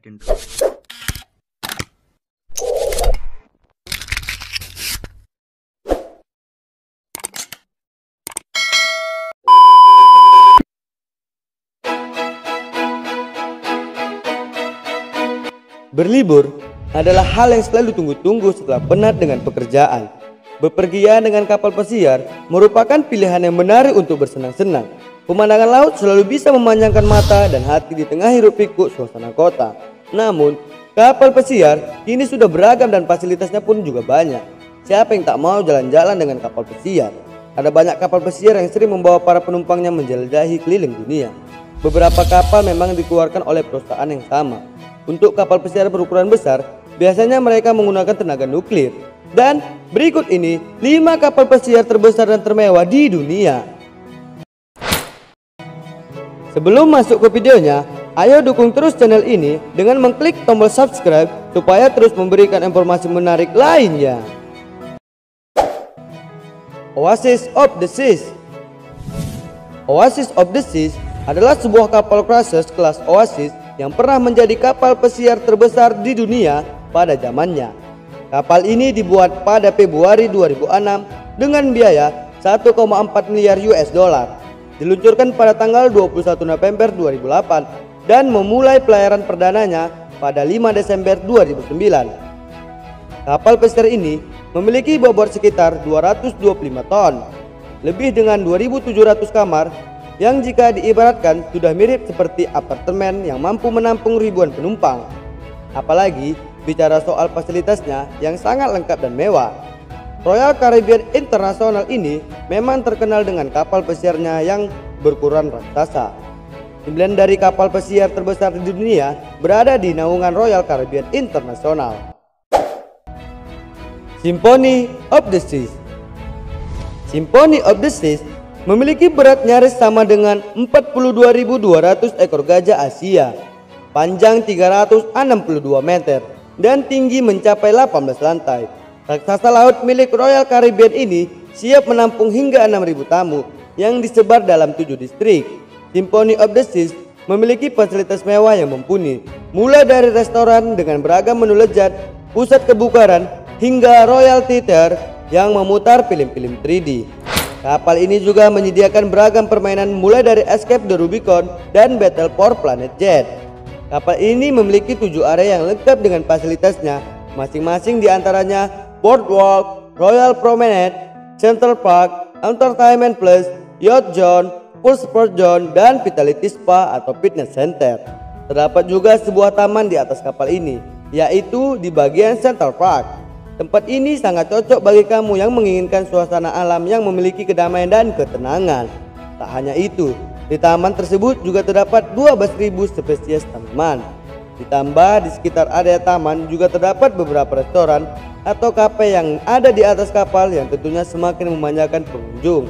intro. Berlibur adalah hal yang selalu tunggu-tunggu setelah penat dengan pekerjaan. Bepergian dengan kapal pesiar merupakan pilihan yang menarik untuk bersenang-senang. Pemandangan laut selalu bisa memanjangkan mata dan hati di tengah hiruk-pikuk suasana kota. Namun, kapal pesiar kini sudah beragam dan fasilitasnya pun juga banyak. Siapa yang tak mau jalan-jalan dengan kapal pesiar? Ada banyak kapal pesiar yang sering membawa para penumpangnya menjelajahi keliling dunia. Beberapa kapal memang dikeluarkan oleh perusahaan yang sama. Untuk kapal pesiar berukuran besar, biasanya mereka menggunakan tenaga nuklir. Dan berikut ini 5 kapal pesiar terbesar dan termewah di dunia. Sebelum masuk ke videonya, ayo dukung terus channel ini dengan mengklik tombol subscribe supaya terus memberikan informasi menarik lainnya. Oasis of the Seas. Oasis of the Seas adalah sebuah kapal cruises kelas Oasis yang pernah menjadi kapal pesiar terbesar di dunia pada zamannya. Kapal ini dibuat pada Februari 2006 dengan biaya 1,4 miliar US dollar. Diluncurkan pada tanggal 21 November 2008 dan memulai pelayaran perdananya pada 5 Desember 2009. Kapal pesiar ini memiliki bobot sekitar 225 ton, lebih dengan 2.700 kamar yang jika diibaratkan sudah mirip seperti apartemen yang mampu menampung ribuan penumpang. Apalagi bicara soal fasilitasnya yang sangat lengkap dan mewah. Royal Caribbean International ini memang terkenal dengan kapal pesiarnya yang berukuran raksasa. 9 dari kapal pesiar terbesar di dunia berada di naungan Royal Caribbean International. Symphony of the Seas. Symphony of the Seas memiliki berat nyaris sama dengan 42.200 ekor gajah Asia, panjang 362 meter, dan tinggi mencapai 18 lantai. Raksasa laut milik Royal Caribbean ini siap menampung hingga 6.000 tamu yang disebar dalam 7 distrik. Symphony of the Seas memiliki fasilitas mewah yang mumpuni, mulai dari restoran dengan beragam menu lezat, pusat kebugaran, hingga Royal Theater yang memutar film-film 3D. Kapal ini juga menyediakan beragam permainan mulai dari Escape the Rubicon dan Battle for Planet Jet. Kapal ini memiliki 7 area yang lengkap dengan fasilitasnya, masing-masing diantaranya Boardwalk, Royal Promenade, Central Park, Entertainment Plus, Yacht Zone, Pool Sport Zone, dan Vitality Spa atau Fitness Center. Terdapat juga sebuah taman di atas kapal ini, yaitu di bagian Central Park. Tempat ini sangat cocok bagi kamu yang menginginkan suasana alam yang memiliki kedamaian dan ketenangan. Tak hanya itu, di taman tersebut juga terdapat 12.000 spesies tanaman. Ditambah di sekitar area taman juga terdapat beberapa restoran atau kafe yang ada di atas kapal yang tentunya semakin memanjakan pengunjung.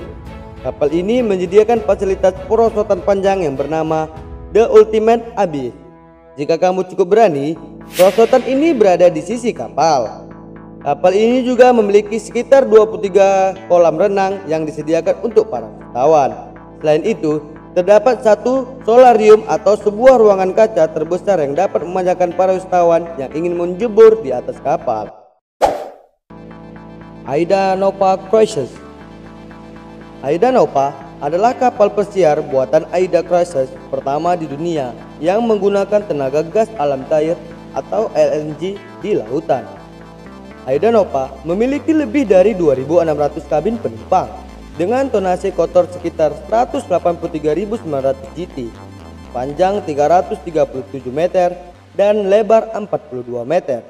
Kapal ini menyediakan fasilitas perosotan panjang yang bernama The Ultimate Abyss. Jika kamu cukup berani, perosotan ini berada di sisi kapal. Kapal ini juga memiliki sekitar 23 kolam renang yang disediakan untuk para wisatawan. Selain itu, terdapat satu solarium atau sebuah ruangan kaca terbesar yang dapat memanjakan para wisatawan yang ingin menjebur di atas kapal. Aida Nova Cruises. Aida Nova adalah kapal pesiar buatan Aida Cruises pertama di dunia yang menggunakan tenaga gas alam cair atau LNG di lautan. Aida Nova memiliki lebih dari 2.600 kabin penumpang dengan tonase kotor sekitar 183.900 GT, panjang 337 meter dan lebar 42 meter.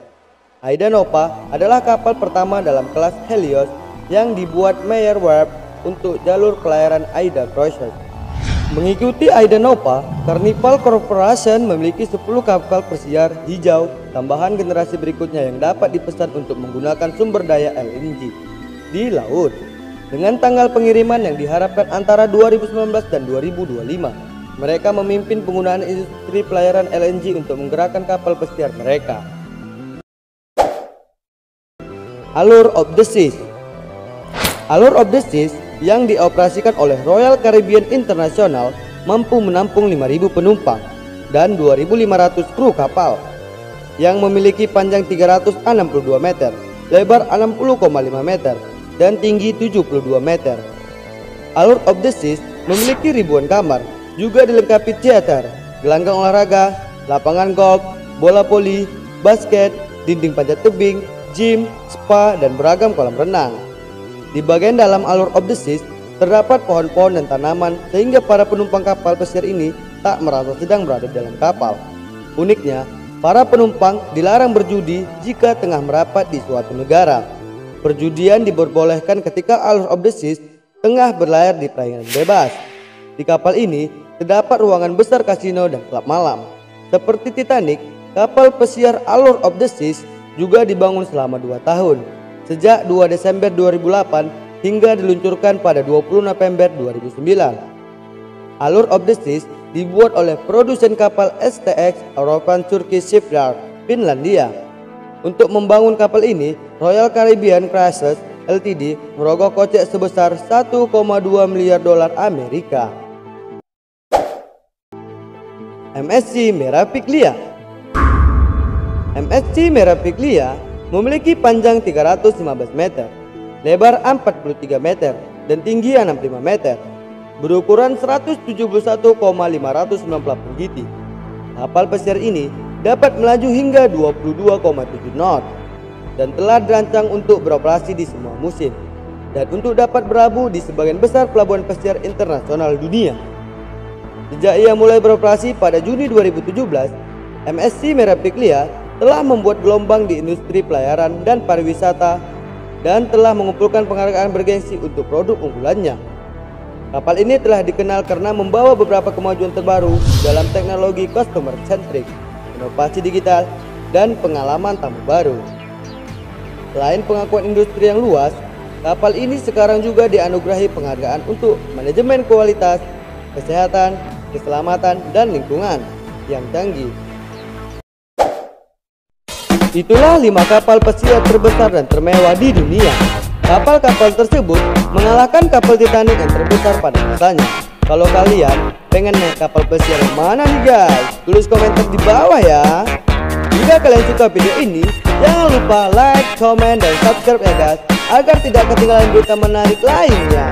Aida Nova adalah kapal pertama dalam kelas Helios yang dibuat Meyer Werft untuk jalur pelayaran Aida Cruises. Mengikuti Aida Nova, Carnival Corporation memiliki 10 kapal pesiar hijau tambahan generasi berikutnya yang dapat dipesan untuk menggunakan sumber daya LNG di laut dengan tanggal pengiriman yang diharapkan antara 2019 dan 2025. Mereka memimpin penggunaan industri pelayaran LNG untuk menggerakkan kapal pesiar mereka. Allure of the Seas. Allure of the Seas yang dioperasikan oleh Royal Caribbean International mampu menampung 5.000 penumpang dan 2.500 kru kapal. yang memiliki panjang 362 meter, lebar 60,5 meter, dan tinggi 72 meter. Allure of the Seas memiliki ribuan kamar, juga dilengkapi teater, gelanggang olahraga, lapangan golf, bola voli, basket, dinding panjat tebing, gym, spa, dan beragam kolam renang. Di bagian dalam Allure of the Seas terdapat pohon-pohon dan tanaman sehingga para penumpang kapal pesiar ini tak merasa sedang berada dalam kapal. Uniknya, para penumpang dilarang berjudi jika tengah merapat di suatu negara. Perjudian diperbolehkan ketika Allure of the Seas tengah berlayar di perairan bebas. Di kapal ini terdapat ruangan besar kasino dan klub malam. Seperti Titanic, kapal pesiar Allure of the Seas juga dibangun selama 2 tahun, sejak 2 Desember 2008 hingga diluncurkan pada 20 November 2009. Allure of the Seas dibuat oleh produsen kapal STX European Turkish Shipyard, Finlandia. Untuk membangun kapal ini, Royal Caribbean Cruises Ltd merogoh kocek sebesar 1,2 miliar dolar Amerika. MSC Meraviglia. MSC Meraviglia memiliki panjang 315 meter, lebar 43 meter, dan tinggi 65 meter, berukuran 171,598 GT. Kapal pesiar ini dapat melaju hingga 22,7 knot dan telah dirancang untuk beroperasi di semua musim dan untuk dapat berlabuh di sebagian besar pelabuhan pesiar internasional dunia. Sejak ia mulai beroperasi pada Juni 2017, MSC Meraviglia telah membuat gelombang di industri pelayaran dan pariwisata dan telah mengumpulkan penghargaan bergengsi untuk produk unggulannya. Kapal ini telah dikenal karena membawa beberapa kemajuan terbaru dalam teknologi customer centric, inovasi digital, dan pengalaman tamu baru. Selain pengakuan industri yang luas, kapal ini sekarang juga dianugerahi penghargaan untuk manajemen kualitas, kesehatan, keselamatan, dan lingkungan yang canggih. Itulah 5 kapal pesiar terbesar dan termewah di dunia. Kapal-kapal tersebut mengalahkan kapal Titanic yang terbesar pada masanya. Kalau kalian pengen naik kapal pesiar yang mana nih guys? Tulis komentar di bawah ya. Jika kalian suka video ini, jangan lupa like, comment, dan subscribe ya guys, agar tidak ketinggalan berita menarik lainnya.